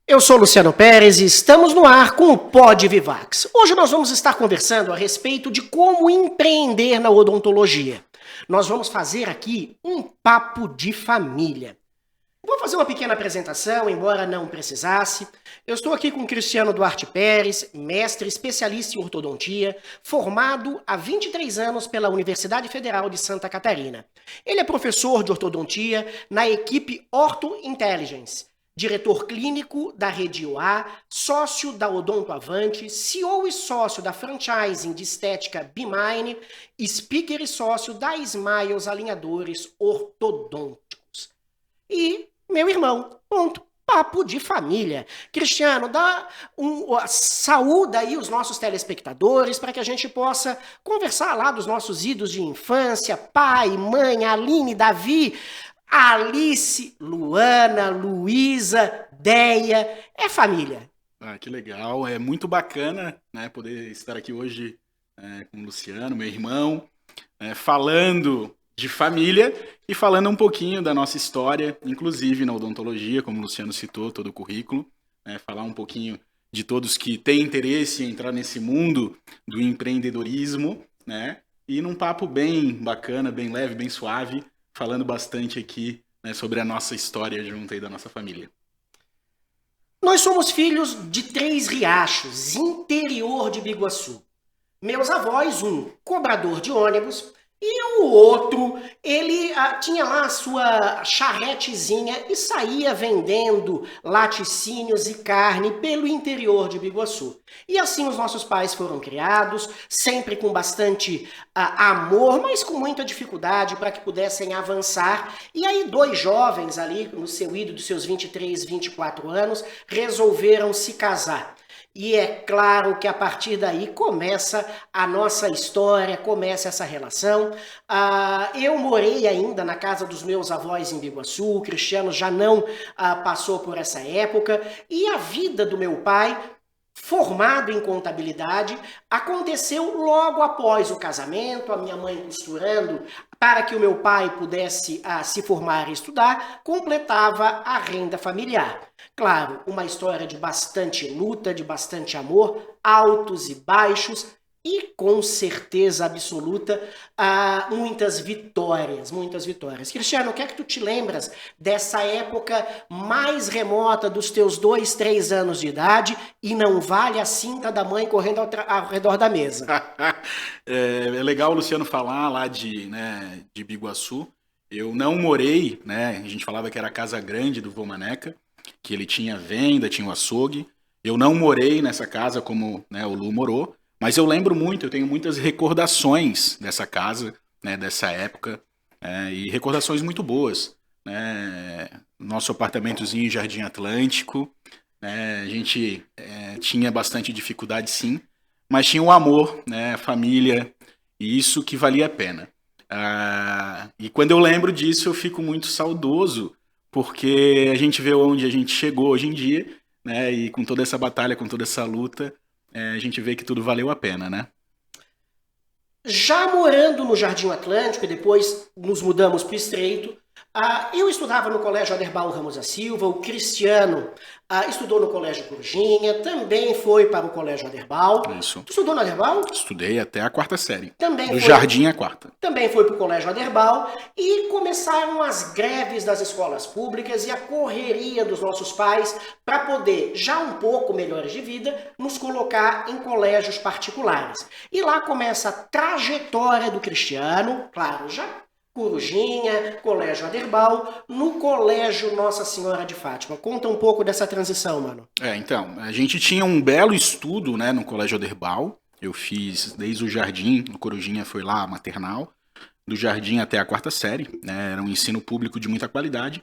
Eu sou Luciano Pérez e estamos no ar com o Pod Vivax. Hoje nós vamos estar conversando a respeito de como empreender na odontologia. Nós vamos fazer aqui um papo de família. Vou fazer uma pequena apresentação, embora não precisasse. Eu estou aqui com o Cristiano Duarte Pérez, mestre especialista em ortodontia, formado há 23 anos pela Universidade Federal de Santa Catarina. Ele é professor de ortodontia na equipe Ortho Intelligence, diretor clínico da Rede UA, sócio da Odonto Avante, CEO e sócio da franchising de estética B-Mine, speaker e sócio da Smiles Alinhadores Ortodônticos. E meu irmão, ponto. Papo de família. Cristiano, saúda aí os nossos telespectadores para que a gente possa conversar lá dos nossos idos de infância, pai, mãe, Aline, Davi, Alice, Luana, Luísa, Deia, é família. Ah, que legal, é muito bacana, né, poder estar aqui hoje com o Luciano, meu irmão, falando de família e falando um pouquinho da nossa história, inclusive na odontologia, como o Luciano citou, todo o currículo, falar um pouquinho de todos que têm interesse em entrar nesse mundo do empreendedorismo, né, e num papo bem bacana, bem leve, bem suave, falando bastante aqui, né, sobre a nossa história junto aí da nossa família. Nós somos filhos de 3 Riachos, interior de Biguaçu. Meus avós, um cobrador de ônibus, e o outro, ele tinha lá a sua charretezinha e saía vendendo laticínios e carne pelo interior de Biguaçu. E assim os nossos pais foram criados, sempre com bastante amor, mas com muita dificuldade para que pudessem avançar. E aí 2 jovens ali, no seu ídolo dos seus 23, 24 anos, resolveram se casar. E é claro que a partir daí começa a nossa história, começa essa relação. Eu morei ainda na casa dos meus avós em Biguaçu, o Cristiano já não passou por essa época. E a vida do meu pai, formado em contabilidade, aconteceu logo após o casamento, a minha mãe costurando para que o meu pai pudesse se formar e estudar, completava a renda familiar. Claro, uma história de bastante luta, de bastante amor, altos e baixos e, com certeza absoluta, muitas vitórias, muitas vitórias. Cristiano, o que é que tu te lembras dessa época mais remota dos teus 2, 3 anos de idade e não vale a cinta da mãe correndo ao redor da mesa? É legal o Luciano falar lá de Biguaçu. Eu não morei, né? A gente falava que era a casa grande do vô Maneca, que ele tinha venda, tinha o açougue. Eu não morei nessa casa como, né, o Lu morou, mas eu lembro muito, eu tenho muitas recordações dessa casa, né, dessa época, e recordações muito boas. Né? Nosso apartamentozinho em Jardim Atlântico, né, a gente tinha bastante dificuldade sim, mas tinha o amor, né, a família, e isso que valia a pena. E quando eu lembro disso eu fico muito saudoso, porque a gente vê onde a gente chegou hoje em dia, né, e com toda essa batalha, com toda essa luta, a gente vê que tudo valeu a pena, né? Já morando no Jardim Atlântico e depois nos mudamos para o Estreito, eu estudava no Colégio Aderbal Ramos da Silva, o Cristiano estudou no Colégio Corujinha, também foi para o Colégio Aderbal. Isso. Tu estudou no Aderbal? Estudei até a 4ª série. Também do Jardim à 4ª. Também foi para o Colégio Aderbal e começaram as greves das escolas públicas e a correria dos nossos pais para poder, já um pouco melhores de vida, nos colocar em colégios particulares. E lá começa a trajetória do Cristiano, claro, já Corujinha, Colégio Aderbal, no Colégio Nossa Senhora de Fátima. Conta um pouco dessa transição, mano. Então, a gente tinha um belo estudo, né, no Colégio Aderbal. Eu fiz desde o jardim, no Corujinha foi lá a maternal, do jardim até a 4ª série, né, era um ensino público de muita qualidade,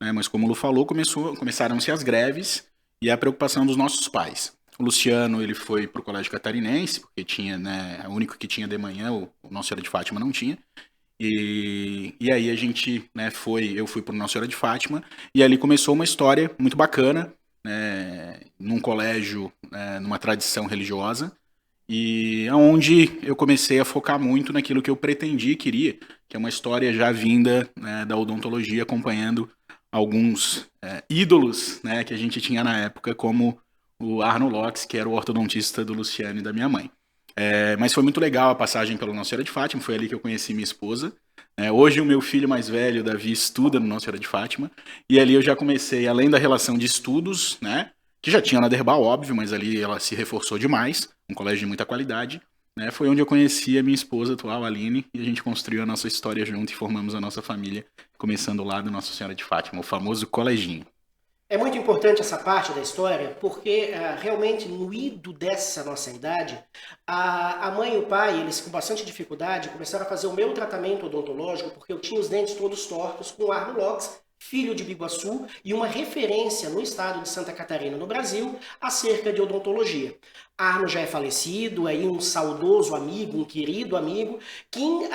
né, mas como o Lu falou, começaram-se as greves e a preocupação dos nossos pais. O Luciano, ele foi para o Colégio Catarinense, porque tinha, né, o único que tinha de manhã, o Nossa Senhora de Fátima não tinha. E aí a gente, né, eu fui para Nossa Senhora de Fátima, e ali começou uma história muito bacana, né, num colégio, numa tradição religiosa, e aonde eu comecei a focar muito naquilo que eu pretendia e queria, que é uma história já vinda, né, da odontologia, acompanhando alguns ídolos, né, que a gente tinha na época, como o Arno Locks, que era o ortodontista do Luciano e da minha mãe. Mas foi muito legal a passagem pela Nossa Senhora de Fátima, foi ali que eu conheci minha esposa. Hoje o meu filho mais velho, Davi, estuda no Nossa Senhora de Fátima, e ali eu já comecei, além da relação de estudos, né, que já tinha na Derbal, óbvio, mas ali ela se reforçou demais, um colégio de muita qualidade, né, foi onde eu conheci a minha esposa atual, Aline, e a gente construiu a nossa história junto e formamos a nossa família, começando lá do Nossa Senhora de Fátima, o famoso coleginho. É muito importante essa parte da história, porque realmente no ido dessa nossa idade, a mãe e o pai, eles com bastante dificuldade, começaram a fazer o meu tratamento odontológico, porque eu tinha os dentes todos tortos, com Arno Locks, filho de Biguaçu, e uma referência no estado de Santa Catarina, no Brasil, acerca de odontologia. Arno já é falecido, aí um saudoso amigo, um querido amigo, quem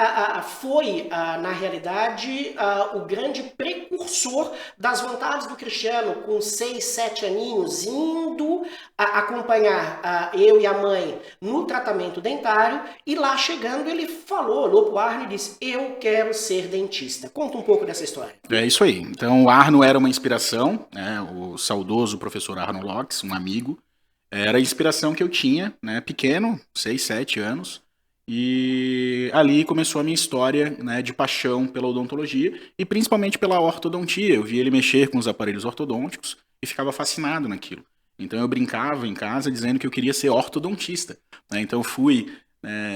foi, na realidade, o grande precursor das vontades do Cristiano, com 6, 7 aninhos, indo acompanhar eu e a mãe no tratamento dentário, e lá chegando ele falou, olhou pro Arno e disse, eu quero ser dentista. Conta um pouco dessa história. É isso aí. Então o Arno era uma inspiração, né, o saudoso professor Arno Locks, um amigo, era a inspiração que eu tinha, né, pequeno, 6, 7 anos, e ali começou a minha história, né, de paixão pela odontologia e principalmente pela ortodontia. Eu via ele mexer com os aparelhos ortodônticos e ficava fascinado naquilo. Então eu brincava em casa dizendo que eu queria ser ortodontista, né? Então eu fui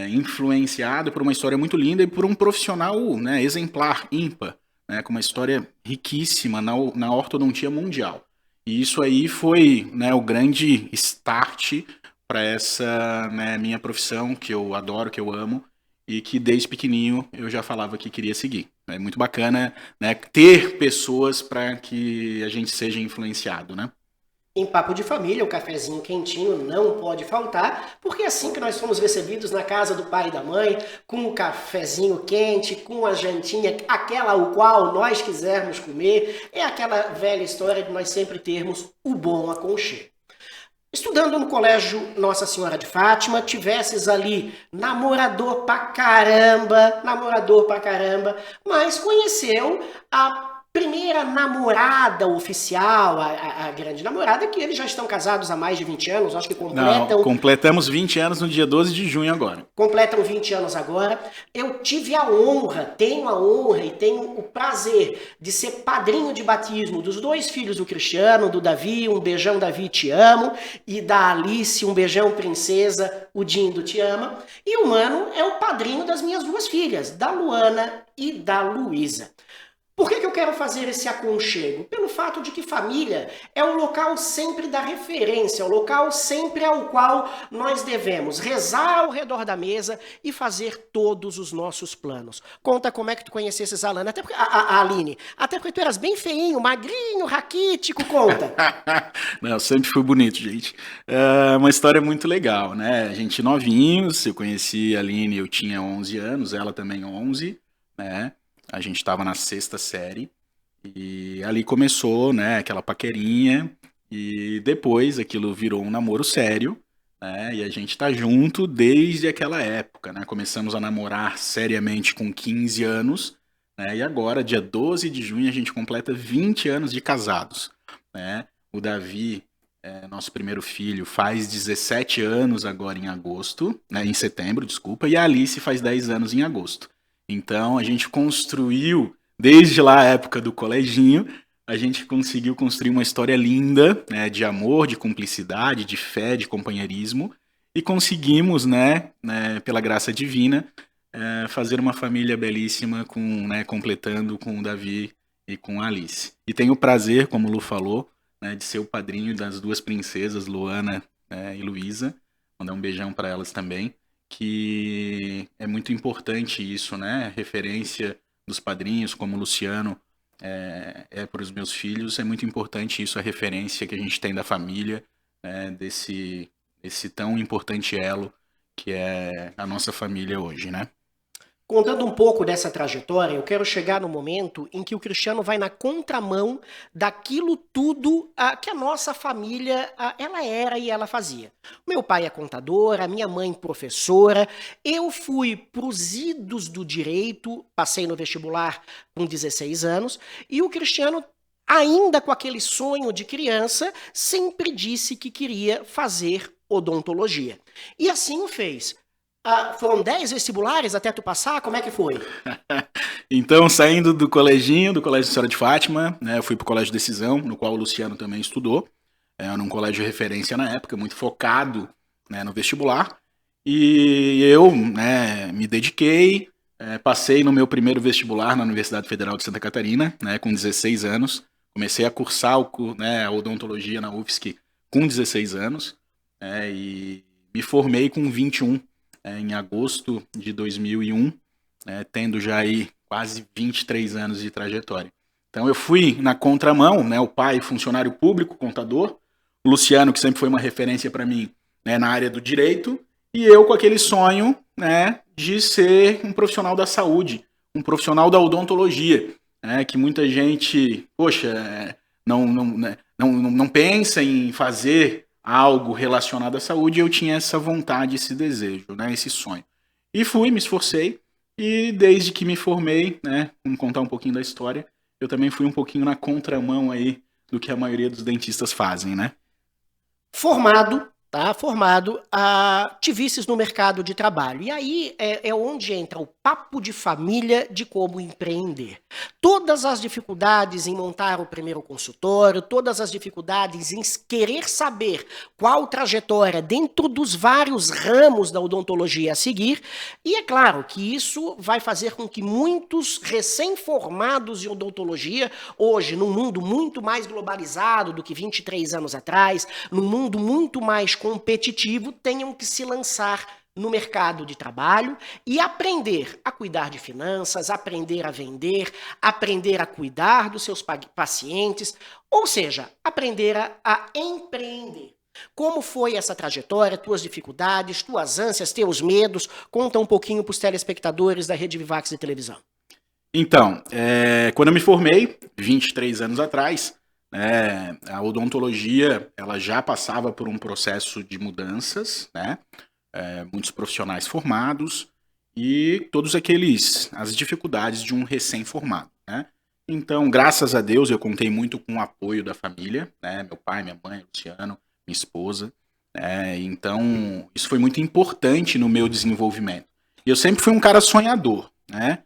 influenciado por uma história muito linda e por um profissional, né, exemplar, ímpar, né, com uma história riquíssima na ortodontia mundial. E isso aí foi, né, o grande start para essa, né, minha profissão, que eu adoro, que eu amo, e que desde pequenininho eu já falava que queria seguir. É muito bacana, né, ter pessoas para que a gente seja influenciado, né? Em papo de família, o cafezinho quentinho não pode faltar, porque é assim que nós somos recebidos na casa do pai e da mãe, com o cafezinho quente, com a jantinha, aquela o qual nós quisermos comer, é aquela velha história de nós sempre termos o bom aconchego. Estudando no colégio Nossa Senhora de Fátima, tivesses ali namorador pra caramba, mas conheceu a primeira namorada oficial, a grande namorada, que eles já estão casados há mais de 20 anos, acho que Não, completamos 20 anos no dia 12 de junho agora. Completam 20 anos agora. Eu tive a honra, tenho a honra e tenho o prazer de ser padrinho de batismo dos dois filhos do Cristiano, do Davi, um beijão Davi, te amo, e da Alice, um beijão princesa, o Dindo te ama. E o Mano é o padrinho das minhas duas filhas, da Luana e da Luísa. Por que eu quero fazer esse aconchego? Pelo fato de que família é o local sempre da referência, o local sempre ao qual nós devemos rezar ao redor da mesa e fazer todos os nossos planos. Conta como é que tu conhecesses a Alana, até porque, a Aline, até porque tu eras bem feinho, magrinho, raquítico, conta. Não, sempre fui bonito, gente. É uma história muito legal, né? A gente novinhos, eu conheci a Aline, eu tinha 11 anos, ela também 11, né? A gente estava na 6ª série e ali começou, né, aquela paquerinha e depois aquilo virou um namoro sério, né, e a gente tá junto desde aquela época, né, começamos a namorar seriamente com 15 anos, né, e agora, dia 12 de junho, a gente completa 20 anos de casados, né, o Davi, nosso primeiro filho, faz 17 anos agora em agosto, né, em setembro, desculpa, e a Alice faz 10 anos em agosto. Então a gente construiu, desde lá a época do coleginho, a gente conseguiu construir uma história linda, né, de amor, de cumplicidade, de fé, de companheirismo, e conseguimos, né, pela graça divina, fazer uma família belíssima, completando com o Davi e com a Alice. E tenho o prazer, como o Lu falou, né, de ser o padrinho das duas princesas, Luana, e Luísa. Mandar um beijão para elas também, que é muito importante isso, né? Referência dos padrinhos, como o Luciano para os meus filhos, é muito importante isso, a referência que a gente tem da família, né? Desse tão importante elo que é a nossa família hoje, né? Contando um pouco dessa trajetória, eu quero chegar no momento em que o Cristiano vai na contramão daquilo tudo que a nossa família ela era e ela fazia. Meu pai é contador, a minha mãe professora, eu fui pros idos do direito, passei no vestibular com 16 anos, e o Cristiano, ainda com aquele sonho de criança, sempre disse que queria fazer odontologia. E assim o fez. Foram 10 vestibulares até tu passar? Como é que foi? Então, saindo do coleginho, do Colégio Senhora de Fátima, né, eu fui pro Colégio Decisão, no qual o Luciano também estudou. Era um colégio de referência na época, muito focado, né, no vestibular. E eu, né, me dediquei, passei no meu primeiro vestibular na Universidade Federal de Santa Catarina, né, com 16 anos. Comecei a cursar a odontologia na UFSC com 16 anos, e me formei com 21, em agosto de 2001, tendo já aí quase 23 anos de trajetória. Então eu fui na contramão, né, o pai funcionário público, contador, o Luciano, que sempre foi uma referência para mim, né, na área do direito, e eu com aquele sonho, né, de ser um profissional da saúde, um profissional da odontologia, né, que muita gente, poxa, não pensa em fazer algo relacionado à saúde, e eu tinha essa vontade, esse desejo, né, esse sonho. E fui, me esforcei, e desde que me formei, né, vamos contar um pouquinho da história, eu também fui um pouquinho na contramão aí do que a maioria dos dentistas fazem, né? Formado, tá? Formado, te visses no mercado de trabalho. E aí é onde entra o papo de família de como empreender. Todas as dificuldades em montar o primeiro consultório, todas as dificuldades em querer saber qual trajetória dentro dos vários ramos da odontologia a seguir. E é claro que isso vai fazer com que muitos recém-formados em odontologia, hoje num mundo muito mais globalizado do que 23 anos atrás, num mundo muito mais competitivo, tenham que se lançar no mercado de trabalho e aprender a cuidar de finanças, aprender a vender, aprender a cuidar dos seus pacientes, ou seja, aprender a empreender. Como foi essa trajetória, tuas dificuldades, tuas ânsias, teus medos? Conta um pouquinho para os telespectadores da Rede Vivax de televisão. Então, quando eu me formei, 23 anos atrás, a odontologia ela já passava por um processo de mudanças, né? Muitos profissionais formados e as dificuldades de um recém-formado, né? Então, graças a Deus, eu contei muito com o apoio da família, né? Meu pai, minha mãe, Luciano, minha esposa. Então, isso foi muito importante no meu desenvolvimento. E eu sempre fui um cara sonhador, né?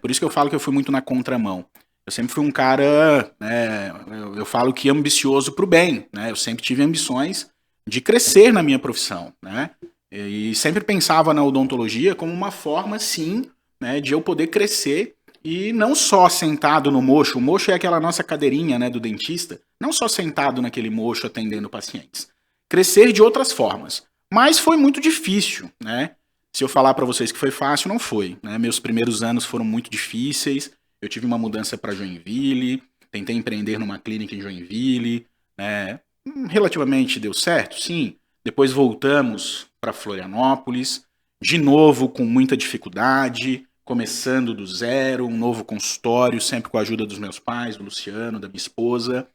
Por isso que eu falo que eu fui muito na contramão. Eu sempre fui um cara, né, eu falo que ambicioso para o bem, né? Eu sempre tive ambições de crescer na minha profissão, né? E sempre pensava na odontologia como uma forma, sim, né, de eu poder crescer e não só sentado no mocho. O mocho é aquela nossa cadeirinha, né, do dentista. Não só sentado naquele mocho atendendo pacientes. Crescer de outras formas. Mas foi muito difícil, né? Se eu falar para vocês que foi fácil, não foi, né? Meus primeiros anos foram muito difíceis. Eu tive uma mudança para Joinville, tentei empreender numa clínica em Joinville, né? Relativamente deu certo, sim. Depois voltamos para Florianópolis, de novo com muita dificuldade, começando do zero, um novo consultório, sempre com a ajuda dos meus pais, do Luciano, da minha esposa.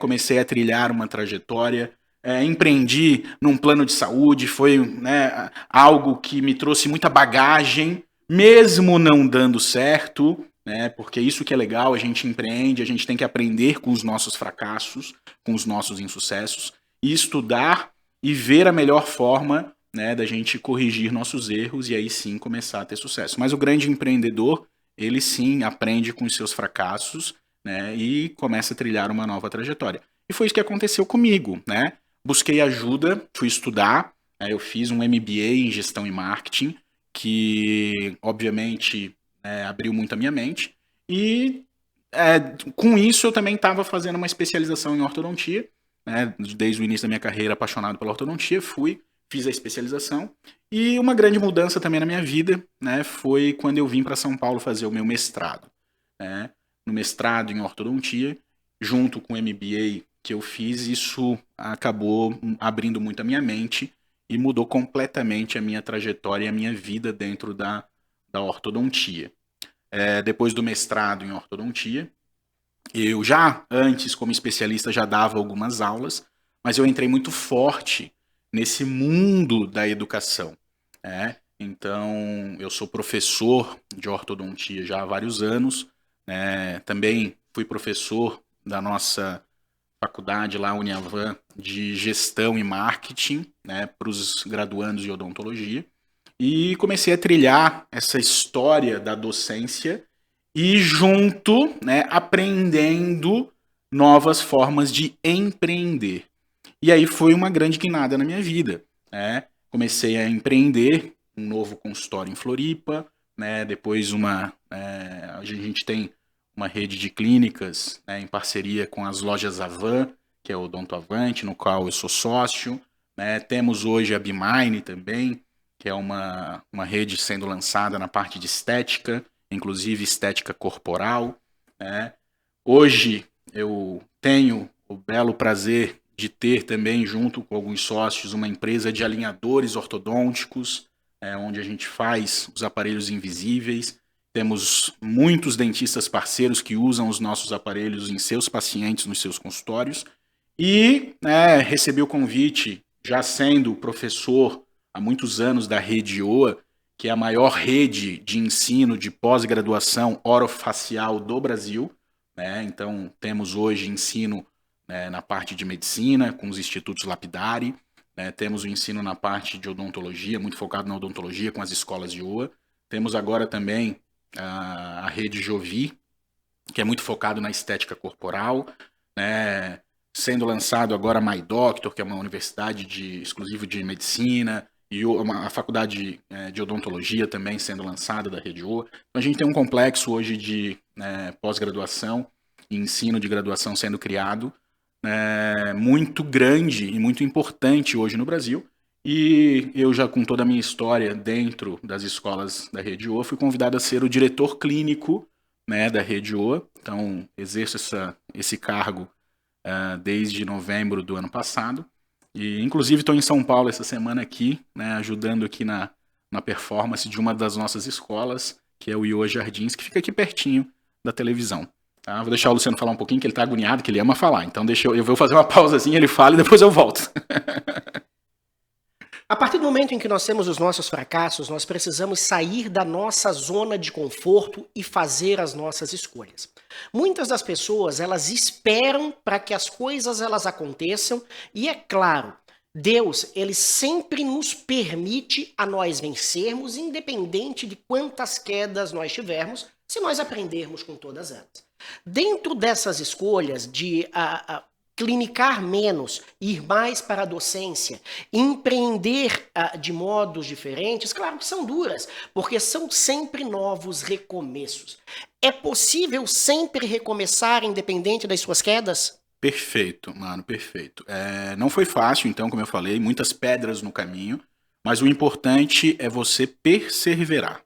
Comecei a trilhar uma trajetória, empreendi num plano de saúde, foi, né, algo que me trouxe muita bagagem, mesmo não dando certo, né, porque isso que é legal, a gente empreende, a gente tem que aprender com os nossos fracassos, com os nossos insucessos, e estudar e ver a melhor forma, né, da gente corrigir nossos erros e aí sim começar a ter sucesso. Mas o grande empreendedor, ele sim aprende com os seus fracassos, né, e começa a trilhar uma nova trajetória. E foi isso que aconteceu comigo, né? Busquei ajuda, fui estudar, eu fiz um MBA em gestão e marketing, que obviamente abriu muito a minha mente, e com isso eu também estava fazendo uma especialização em ortodontia, né? Desde o início da minha carreira apaixonado pela ortodontia, fiz a especialização, e uma grande mudança também na minha vida, né, foi quando eu vim para São Paulo fazer o meu mestrado, né? No mestrado em ortodontia, junto com o MBA que eu fiz, isso acabou abrindo muito a minha mente e mudou completamente a minha trajetória e a minha vida dentro da ortodontia. Depois do mestrado em ortodontia, eu já antes, como especialista, já dava algumas aulas, mas eu entrei muito forte nesse mundo da educação, né? Então, eu sou professor de ortodontia já há vários anos, né? Também fui professor da nossa faculdade lá, Uniavan, de gestão e marketing, né, para os graduandos de odontologia. E comecei a trilhar essa história da docência e junto, né, aprendendo novas formas de empreender. E aí foi uma grande guinada na minha vida, né? Comecei a empreender um novo consultório em Floripa, né? Depois a gente tem uma rede de clínicas, né, em parceria com as lojas Avan, que é o Odonto Avante, no qual eu sou sócio, né? Temos hoje a Bimine também, que é uma rede sendo lançada na parte de estética, inclusive estética corporal, né? Hoje eu tenho o belo prazer de ter também, junto com alguns sócios, uma empresa de alinhadores ortodônticos, onde a gente faz os aparelhos invisíveis. Temos muitos dentistas parceiros que usam os nossos aparelhos em seus pacientes, nos seus consultórios. E recebi o convite, já sendo professor há muitos anos da Rede OA, que é a maior rede de ensino de pós-graduação orofacial do Brasil, né? Então, temos hoje ensino, né, na parte de medicina, com os institutos Lapidari, né? Temos o ensino na parte de odontologia, muito focado na odontologia, com as escolas de OA. Temos agora também a rede Jovi, que é muito focado na estética corporal, né? Sendo lançado agora a MyDoctor, que é uma universidade exclusiva de medicina, e a faculdade de odontologia também sendo lançada da Rede OA. Então a gente tem um complexo hoje de pós-graduação e ensino de graduação sendo criado, muito grande e muito importante hoje no Brasil. E eu já, com toda a minha história dentro das escolas da Rede OA, fui convidado a ser o diretor clínico, né, da Rede OA. Então exerço esse cargo desde novembro do ano passado. E, inclusive, estou em São Paulo essa semana aqui, né, ajudando aqui na performance de uma das nossas escolas, que é o IOA Jardins, que fica aqui pertinho da televisão. Tá? Vou deixar o Luciano falar um pouquinho, que ele está agoniado, que ele ama falar. Então eu vou fazer uma pausazinha, ele fala e depois eu volto. A partir do momento em que nós temos os nossos fracassos, nós precisamos sair da nossa zona de conforto e fazer as nossas escolhas. Muitas das pessoas, elas esperam para que as coisas elas aconteçam e, é claro, Deus, ele sempre nos permite a nós vencermos, independente de quantas quedas nós tivermos, se nós aprendermos com todas elas. Dentro dessas escolhas de clinicar menos, ir mais para a docência, empreender de modos diferentes, claro que são duras, porque são sempre novos recomeços. É possível sempre recomeçar independente das suas quedas? Perfeito, mano, perfeito. Não foi fácil, então, como eu falei, muitas pedras no caminho, mas o importante é você perseverar,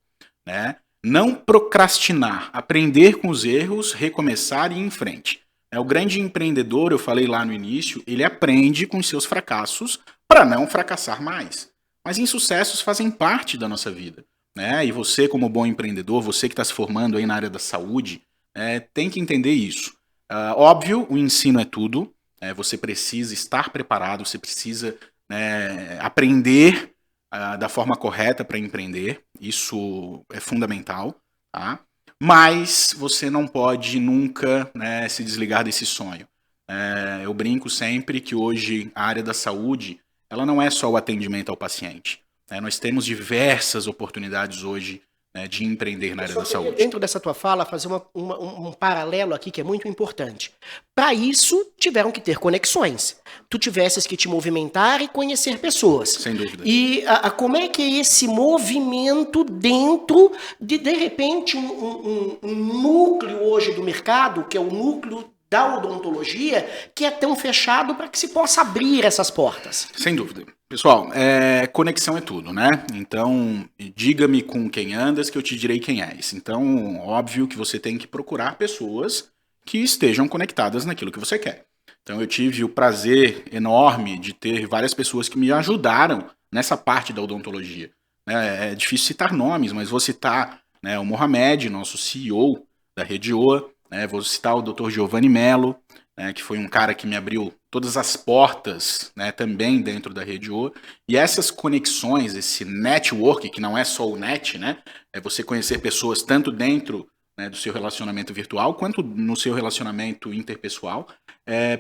né? Não procrastinar, aprender com os erros, recomeçar e ir em frente. O grande empreendedor, eu falei lá no início, ele aprende com os seus fracassos para não fracassar mais. Mas insucessos fazem parte da nossa vida, né? E você, como bom empreendedor, você que está se formando aí na área da saúde, tem que entender isso. Óbvio, o ensino é tudo, você precisa estar preparado, você precisa aprender da forma correta para empreender, isso é fundamental, tá? Mas você não pode nunca se desligar desse sonho. Eu brinco sempre que hoje a área da saúde ela não é só o atendimento ao paciente. Nós temos diversas oportunidades hoje de empreender na área da saúde. Dentro dessa tua fala, fazer um paralelo aqui que é muito importante. Para isso, tiveram que ter conexões. Tu tivesses que te movimentar e conhecer pessoas. Sem dúvida. E como é que é esse movimento dentro de repente, um núcleo hoje do mercado, que é o núcleo da odontologia, que é tão fechado para que se possa abrir essas portas? Sem dúvida. Pessoal, conexão é tudo, né? Então, diga-me com quem andas que eu te direi quem és. Então, óbvio que você tem que procurar pessoas que estejam conectadas naquilo que você quer. Então, eu tive o prazer enorme de ter várias pessoas que me ajudaram nessa parte da odontologia. né, é difícil citar nomes, mas vou citar, né, o Mohamed, nosso CEO da Rede OA, né, vou citar o Dr. Giovanni Mello, né, que foi um cara que me abriu todas as portas, né, também dentro da Rede OA, e essas conexões, esse network, que não é só o net, né, é você conhecer pessoas tanto dentro, né, do seu relacionamento virtual, quanto no seu relacionamento interpessoal,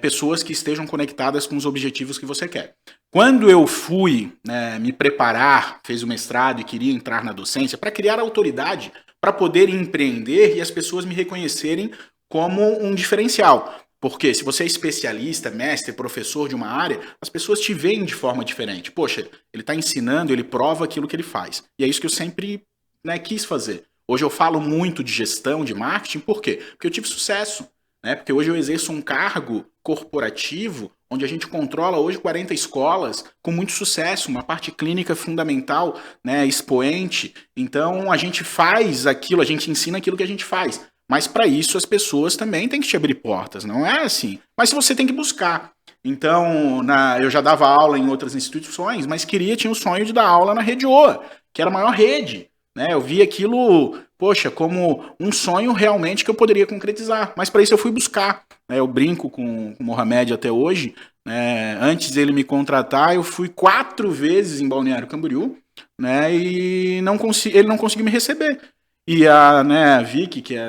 pessoas que estejam conectadas com os objetivos que você quer. Quando eu fui, né, me preparar, fez o mestrado e queria entrar na docência, para criar autoridade, para poder empreender e as pessoas me reconhecerem como um diferencial. Porque se você é especialista, mestre, professor de uma área, as pessoas te veem de forma diferente. Poxa, ele está ensinando, ele prova aquilo que ele faz. E é isso que eu sempre, né, quis fazer. Hoje eu falo muito de gestão, de marketing, por quê? Porque eu tive sucesso, né? Porque hoje eu exerço um cargo corporativo onde a gente controla hoje 40 escolas com muito sucesso, uma parte clínica fundamental, né, expoente. Então a gente faz aquilo, a gente ensina aquilo que a gente faz. Mas para isso as pessoas também têm que te abrir portas, não é assim. Mas você tem que buscar. Então, eu já dava aula em outras instituições, mas tinha o sonho de dar aula na Rede OA, que era a maior rede. Né? Eu vi aquilo, poxa, como um sonho realmente que eu poderia concretizar. Mas para isso eu fui buscar. Né? Eu brinco com o Mohamed até hoje. Né? Antes dele me contratar, eu fui 4 vezes em Balneário Camboriú, né? E ele não conseguiu me receber. E a Vicky, que é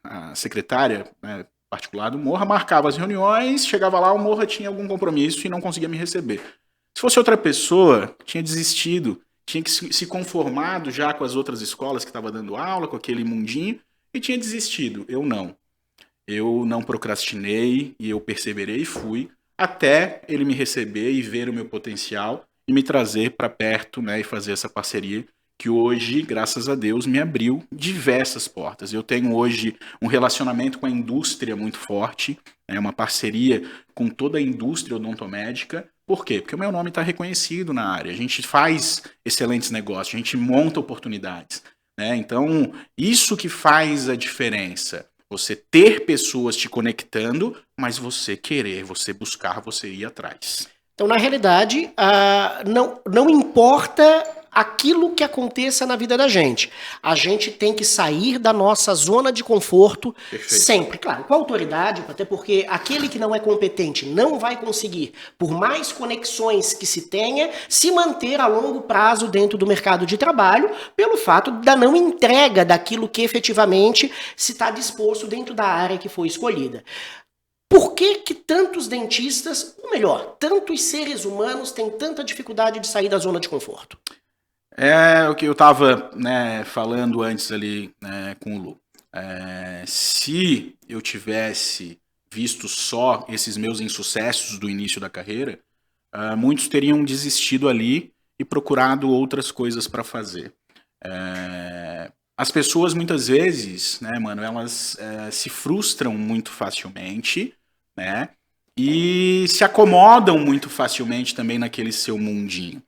a secretária, né, particular do Morra, marcava as reuniões, chegava lá, o Morra tinha algum compromisso e não conseguia me receber. Se fosse outra pessoa, tinha desistido, tinha que se conformado já com as outras escolas que estava dando aula, com aquele mundinho, e tinha desistido. Eu não. Eu não procrastinei e eu perseverei e fui até ele me receber e ver o meu potencial e me trazer para perto, né, e fazer essa parceria que hoje, graças a Deus, me abriu diversas portas. Eu tenho hoje um relacionamento com a indústria muito forte, né, uma parceria com toda a indústria odontomédica. Por quê? Porque o meu nome está reconhecido na área. A gente faz excelentes negócios, a gente monta oportunidades. Né? Então, isso que faz a diferença. Você ter pessoas te conectando, mas você querer, você buscar, você ir atrás. Então, na realidade, não importa aquilo que aconteça na vida da gente. A gente tem que sair da nossa zona de conforto. Perfeito. Sempre, claro, com autoridade, até porque aquele que não é competente não vai conseguir, por mais conexões que se tenha, se manter a longo prazo dentro do mercado de trabalho, pelo fato da não entrega daquilo que efetivamente se está disposto dentro da área que foi escolhida. Por que tantos dentistas, ou melhor, tantos seres humanos têm tanta dificuldade de sair da zona de conforto? É o que eu estava, né, falando antes ali, né, com o Lu. Se eu tivesse visto só esses meus insucessos do início da carreira, muitos teriam desistido ali e procurado outras coisas para fazer. As pessoas muitas vezes, né, mano, elas se frustram muito facilmente, né, e se acomodam muito facilmente também naquele seu mundinho.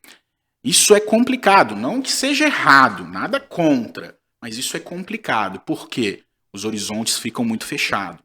Isso é complicado, não que seja errado, nada contra, mas isso é complicado, porque os horizontes ficam muito fechados.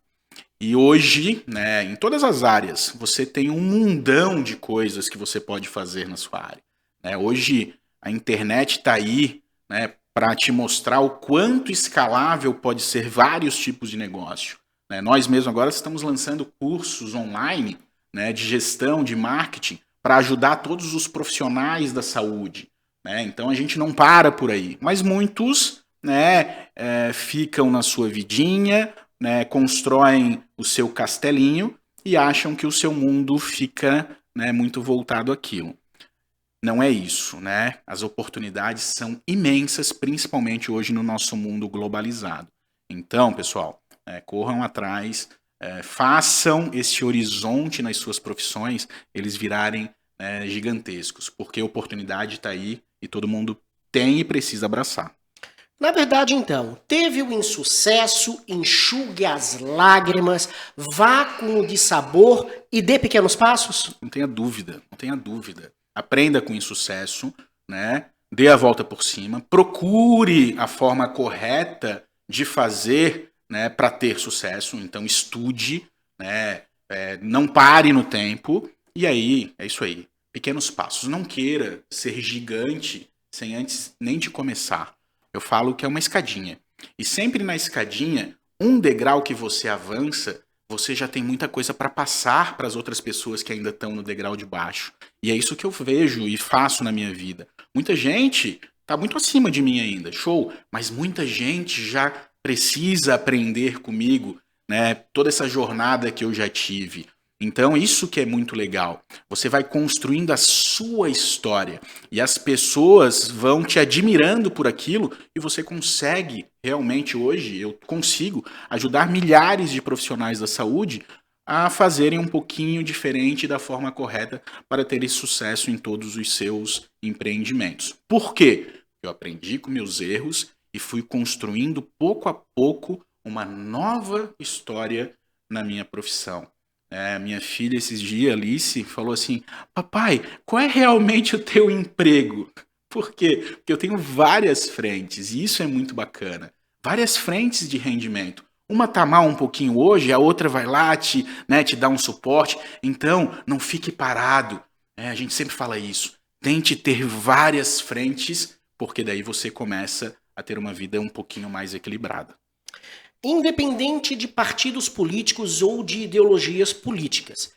E hoje, né, em todas as áreas, você tem um mundão de coisas que você pode fazer na sua área. Né? Hoje, a internet está aí, né, para te mostrar o quanto escalável pode ser vários tipos de negócio. Né? Nós mesmos agora estamos lançando cursos online, né, de gestão, de marketing, para ajudar todos os profissionais da saúde. Né? Então a gente não para por aí. Mas muitos, né, ficam na sua vidinha, né, constroem o seu castelinho e acham que o seu mundo fica, né, muito voltado àquilo. Não é isso, né? As oportunidades são imensas, principalmente hoje no nosso mundo globalizado. Então, pessoal, corram atrás, façam esse horizonte nas suas profissões, eles virarem gigantescos, porque a oportunidade está aí e todo mundo tem e precisa abraçar. Na verdade, então, teve o insucesso, enxugue as lágrimas, vá com o dissabor e dê pequenos passos? Não tenha dúvida, não tenha dúvida. Aprenda com o insucesso, né? Dê a volta por cima, procure a forma correta de fazer, né, para ter sucesso. Então estude, né, não pare no tempo, e aí é isso aí. Pequenos passos. Não queira ser gigante sem antes nem de começar. Eu falo que é uma escadinha. E sempre na escadinha, um degrau que você avança, você já tem muita coisa para passar para as outras pessoas que ainda estão no degrau de baixo. E é isso que eu vejo e faço na minha vida. Muita gente está muito acima de mim ainda, show, mas muita gente já precisa aprender comigo, né? Toda essa jornada que eu já tive. Então, isso que é muito legal. Você vai construindo a sua história e as pessoas vão te admirando por aquilo e você consegue, realmente hoje, eu consigo ajudar milhares de profissionais da saúde a fazerem um pouquinho diferente da forma correta para terem sucesso em todos os seus empreendimentos. Por quê? Eu aprendi com meus erros e fui construindo pouco a pouco uma nova história na minha profissão. Minha filha, esses dias, Alice, falou assim: papai, qual é realmente o teu emprego? Por quê? Porque eu tenho várias frentes e isso é muito bacana. Várias frentes de rendimento. Uma tá mal um pouquinho hoje, a outra vai lá te dá um suporte. Então, não fique parado. A gente sempre fala isso. Tente ter várias frentes, porque daí você começa a ter uma vida um pouquinho mais equilibrada. Independente de partidos políticos ou de ideologias políticas.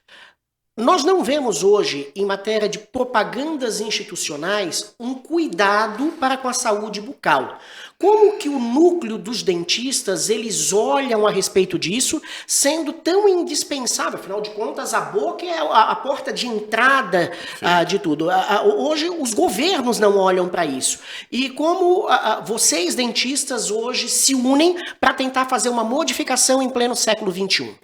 Nós não vemos hoje, em matéria de propagandas institucionais, um cuidado para com a saúde bucal. Como que o núcleo dos dentistas, eles olham a respeito disso, sendo tão indispensável? Afinal de contas, a boca é a porta de entrada de tudo. Hoje, os governos não olham para isso. E como vocês, dentistas, hoje se unem para tentar fazer uma modificação em pleno século XXI?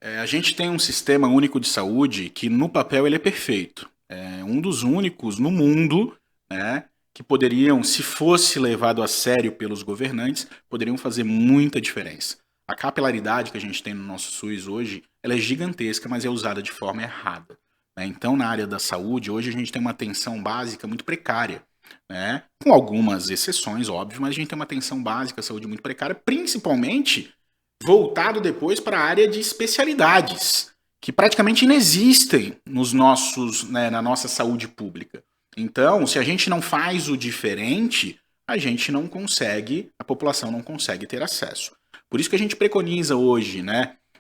A gente tem um sistema único de saúde que no papel ele é perfeito. É um dos únicos no mundo, né, que poderiam, se fosse levado a sério pelos governantes, poderiam fazer muita diferença. A capilaridade que a gente tem no nosso SUS hoje, ela é gigantesca, mas é usada de forma errada. Né? Então, na área da saúde, hoje a gente tem uma atenção básica muito precária. Né? Com algumas exceções, óbvio, mas a gente tem uma atenção básica à saúde muito precária, principalmente voltado depois para a área de especialidades, que praticamente inexistem nos nossos, na nossa saúde pública. Então, se a gente não faz o diferente, a gente não consegue, a população não consegue ter acesso. Por isso que a gente preconiza hoje,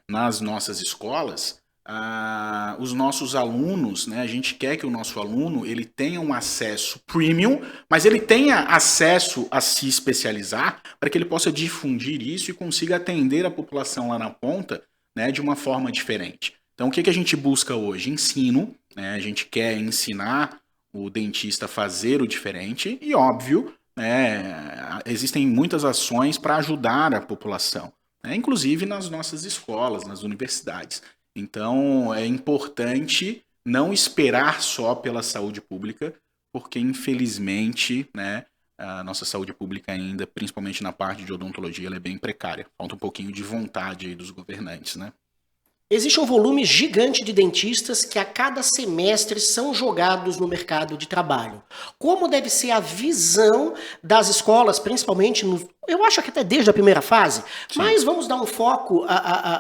nas nossas escolas, os nossos alunos, a gente quer que o nosso aluno ele tenha um acesso premium, mas ele tenha acesso a se especializar para que ele possa difundir isso e consiga atender a população lá na ponta, de uma forma diferente. Então, o que a gente busca hoje? Ensino, a gente quer ensinar o dentista a fazer o diferente e, óbvio, existem muitas ações para ajudar a população, inclusive nas nossas escolas, nas universidades. Então, é importante não esperar só pela saúde pública, porque, infelizmente, a nossa saúde pública ainda, principalmente na parte de odontologia, ela é bem precária. Falta um pouquinho de vontade aí dos governantes, Existe um volume gigante de dentistas que a cada semestre são jogados no mercado de trabalho. Como deve ser a visão das escolas, principalmente, eu acho que até desde a primeira fase, sim, mas vamos dar um foco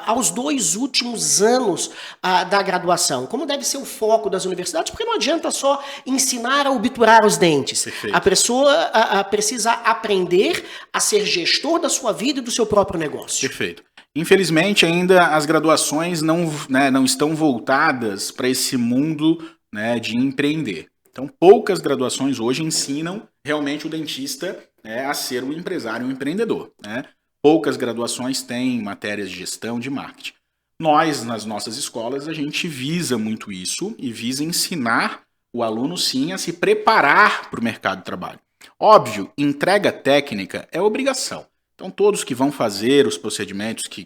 aos 2 últimos anos da graduação. Como deve ser o foco das universidades? Porque não adianta só ensinar a obturar os dentes. Perfeito. A pessoa precisa aprender a ser gestor da sua vida e do seu próprio negócio. Perfeito. Infelizmente, ainda as graduações não estão voltadas para esse mundo de empreender. Então, poucas graduações hoje ensinam realmente o dentista a ser um empresário, um empreendedor. Poucas graduações têm matérias de gestão, de marketing. Nós, nas nossas escolas, a gente visa muito isso e visa ensinar o aluno, sim, a se preparar para o mercado de trabalho. Óbvio, entrega técnica é obrigação. Então, todos que vão fazer os procedimentos que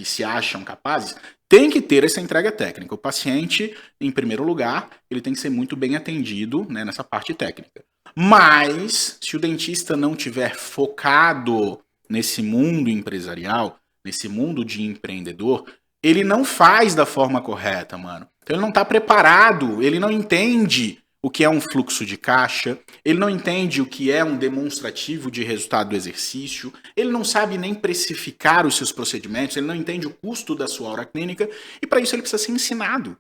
se acham capazes, têm que ter essa entrega técnica. O paciente, em primeiro lugar, ele tem que ser muito bem atendido nessa parte técnica. Mas, se o dentista não tiver focado nesse mundo empresarial, nesse mundo de empreendedor, ele não faz da forma correta, mano. Então, ele não está preparado, ele não entende o que é um fluxo de caixa, ele não entende o que é um demonstrativo de resultado do exercício, ele não sabe nem precificar os seus procedimentos, ele não entende o custo da sua hora clínica, e para isso ele precisa ser ensinado.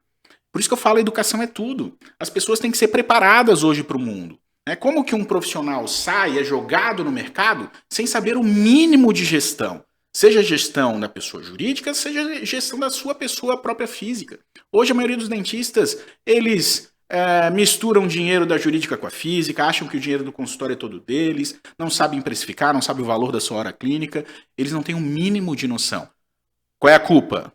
Por isso que eu falo, educação é tudo. As pessoas têm que ser preparadas hoje para o mundo. Como que um profissional sai, é jogado no mercado sem saber o mínimo de gestão? Seja gestão da pessoa jurídica, seja gestão da sua pessoa própria física. Hoje a maioria dos dentistas, eles misturam o dinheiro da jurídica com a física, acham que o dinheiro do consultório é todo deles, não sabem precificar, não sabem o valor da sua hora clínica, eles não têm o mínimo de noção. Qual é a culpa?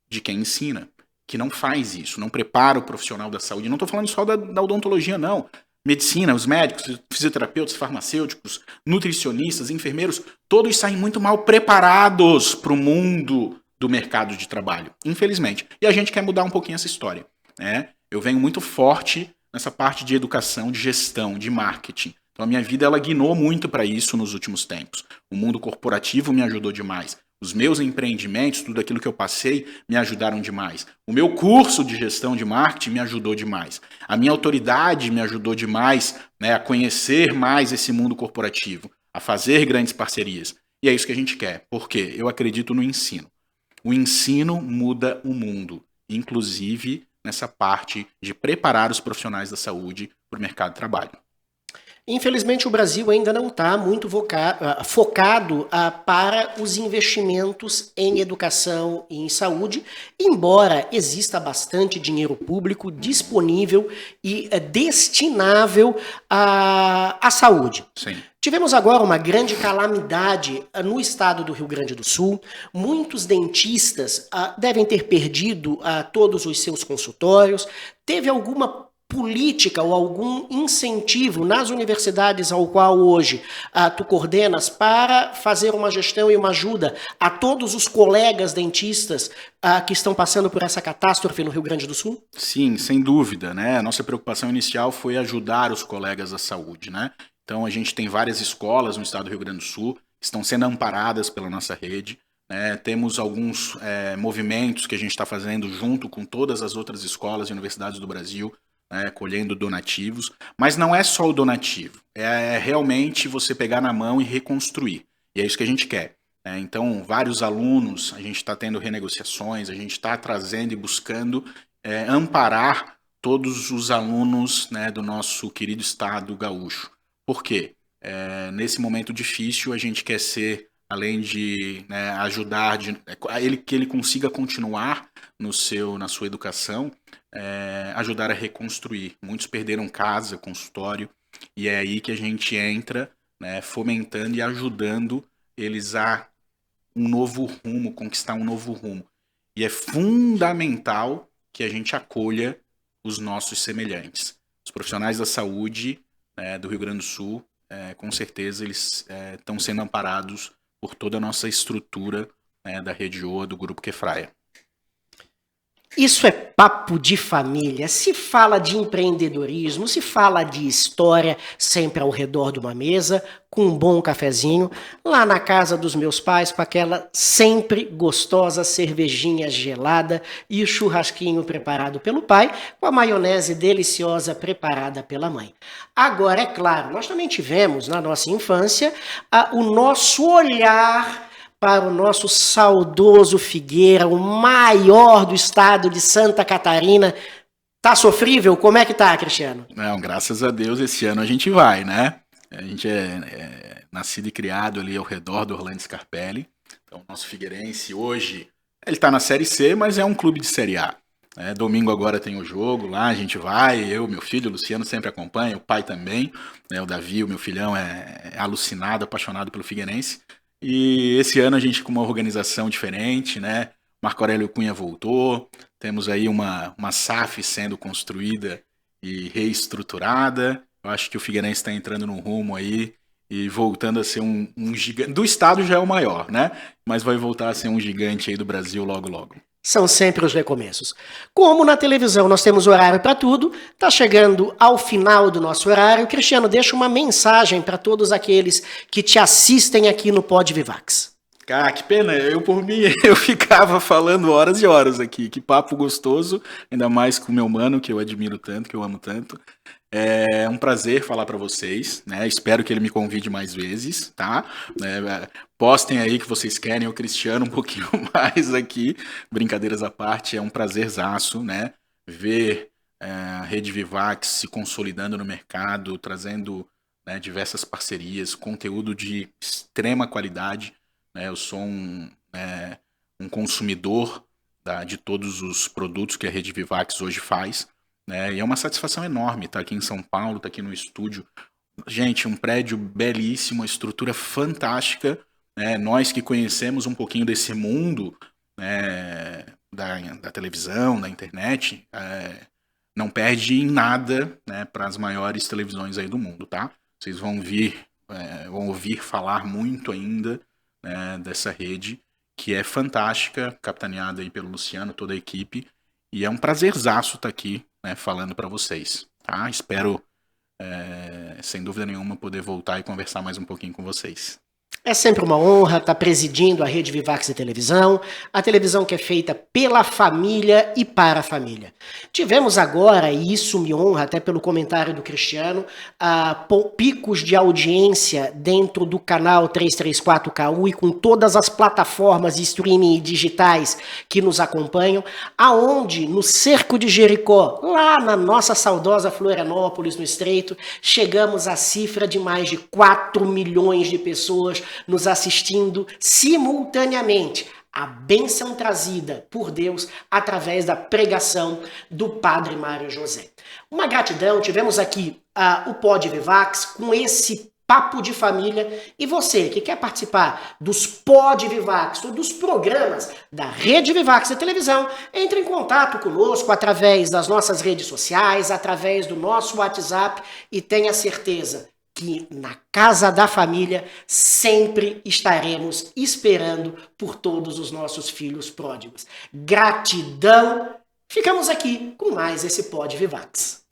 De quem ensina, que não faz isso, não prepara o profissional da saúde. Não estou falando só da odontologia, não. Medicina, os médicos, fisioterapeutas, farmacêuticos, nutricionistas, enfermeiros, todos saem muito mal preparados para o mundo do mercado de trabalho, infelizmente. E a gente quer mudar um pouquinho essa história, né? Eu venho muito forte nessa parte de educação, de gestão, de marketing. Então a minha vida ela guinou muito para isso nos últimos tempos. O mundo corporativo me ajudou demais. Os meus empreendimentos, tudo aquilo que eu passei, me ajudaram demais. O meu curso de gestão de marketing me ajudou demais. A minha autoridade me ajudou demais, né, a conhecer mais esse mundo corporativo, a fazer grandes parcerias. E é isso que a gente quer, porque eu acredito no ensino. O ensino muda o mundo, inclusive nessa parte de preparar os profissionais da saúde para o mercado de trabalho. Infelizmente, o Brasil ainda não está muito focado para os investimentos em educação e em saúde, embora exista bastante dinheiro público disponível e destinável à saúde. Sim. Tivemos agora uma grande calamidade no estado do Rio Grande do Sul. Muitos dentistas devem ter perdido todos os seus consultórios. Teve alguma política ou algum incentivo nas universidades ao qual hoje tu coordenas para fazer uma gestão e uma ajuda a todos os colegas dentistas que estão passando por essa catástrofe no Rio Grande do Sul? Sim, sem dúvida, né? A nossa preocupação inicial foi ajudar os colegas da saúde, né? Então a gente tem várias escolas no estado do Rio Grande do Sul que estão sendo amparadas pela nossa rede, né? Temos alguns movimentos que a gente está fazendo junto com todas as outras escolas e universidades do Brasil, colhendo donativos, mas não é só o donativo, é realmente você pegar na mão e reconstruir, e é isso que a gente quer. Então, vários alunos, a gente está tendo renegociações, a gente está trazendo e buscando amparar todos os alunos, né, do nosso querido estado gaúcho. Por quê? Nesse momento difícil, a gente quer ser, além de ajudar, que ele consiga continuar na sua educação, ajudar a reconstruir. Muitos perderam casa, consultório, e é aí que a gente entra, né, fomentando e ajudando eles a um novo rumo, conquistar um novo rumo. E é fundamental que a gente acolha os nossos semelhantes. Os profissionais da saúde do Rio Grande do Sul, com certeza eles estão sendo amparados por toda a nossa estrutura da Rede OA, do Grupo Quefraia. Isso é papo de família, se fala de empreendedorismo, se fala de história, sempre ao redor de uma mesa, com um bom cafezinho, lá na casa dos meus pais, com aquela sempre gostosa cervejinha gelada e o churrasquinho preparado pelo pai, com a maionese deliciosa preparada pela mãe. Agora, é claro, nós também tivemos, na nossa infância, o nosso olhar para o nosso saudoso Figueira, o maior do estado de Santa Catarina. Tá sofrível? Como é que tá, Cristiano? Não, graças a Deus, esse ano a gente vai, né? A gente é nascido e criado ali ao redor do Orlando Scarpelli. Então, o nosso figueirense hoje, ele tá na Série C, mas é um clube de Série A. Domingo agora tem o jogo lá, a gente vai, eu, meu filho, o Luciano sempre acompanha, o pai também, o Davi, o meu filhão, é alucinado, apaixonado pelo Figueirense. E esse ano a gente com uma organização diferente, né? Marco Aurélio Cunha voltou, temos aí uma SAF sendo construída e reestruturada. Eu acho que o Figueirense está entrando num rumo aí e voltando a ser um gigante. Do estado já é o maior, né? Mas vai voltar a ser um gigante aí do Brasil logo, logo. São sempre os recomeços. Como na televisão nós temos horário para tudo, tá chegando ao final do nosso horário. Cristiano, deixa uma mensagem para todos aqueles que te assistem aqui no Pod Vivax. Ah, que pena, por mim, eu ficava falando horas e horas aqui, que papo gostoso, ainda mais com o meu mano, que eu admiro tanto, que eu amo tanto. É um prazer falar para vocês, né? Espero que ele me convide mais vezes, tá? Postem aí que vocês querem o Cristiano um pouquinho mais aqui. Brincadeiras à parte, é um prazerzaço, né? Ver a Rede Vivax se consolidando no mercado, trazendo, né, diversas parcerias, conteúdo de extrema qualidade, né? Eu sou um consumidor de todos os produtos que a Rede Vivax hoje faz, né? E é uma satisfação enorme estar aqui em São Paulo, estar aqui no estúdio. Gente, um prédio belíssimo, uma estrutura fantástica, né? Nós que conhecemos um pouquinho desse mundo, né, da televisão, da internet, não perde em nada, né, para as maiores televisões aí do mundo, tá? Vocês vão ouvir falar muito ainda, né, dessa rede, que é fantástica, capitaneada aí pelo Luciano, toda a equipe, e é um prazerzaço estar aqui, né, falando para vocês, tá? Espero, sem dúvida nenhuma, poder voltar e conversar mais um pouquinho com vocês. É sempre uma honra estar presidindo a Rede Vivax de televisão, a televisão que é feita pela família e para a família. Tivemos agora, e isso me honra até pelo comentário do Cristiano, picos de audiência dentro do canal 334KU e com todas as plataformas de streaming digitais que nos acompanham, aonde no Cerco de Jericó, lá na nossa saudosa Florianópolis, no Estreito, chegamos à cifra de mais de 4 milhões de pessoas nos assistindo simultaneamente. A bênção trazida por Deus através da pregação do Padre Mário José. Uma gratidão, tivemos aqui o Pod Vivax com esse papo de família, e você que quer participar dos Pod Vivax ou dos programas da Rede Vivax de televisão, entre em contato conosco através das nossas redes sociais, através do nosso WhatsApp, e tenha certeza que na casa da família sempre estaremos esperando por todos os nossos filhos pródigos. Gratidão! Ficamos aqui com mais esse Pod Vivax.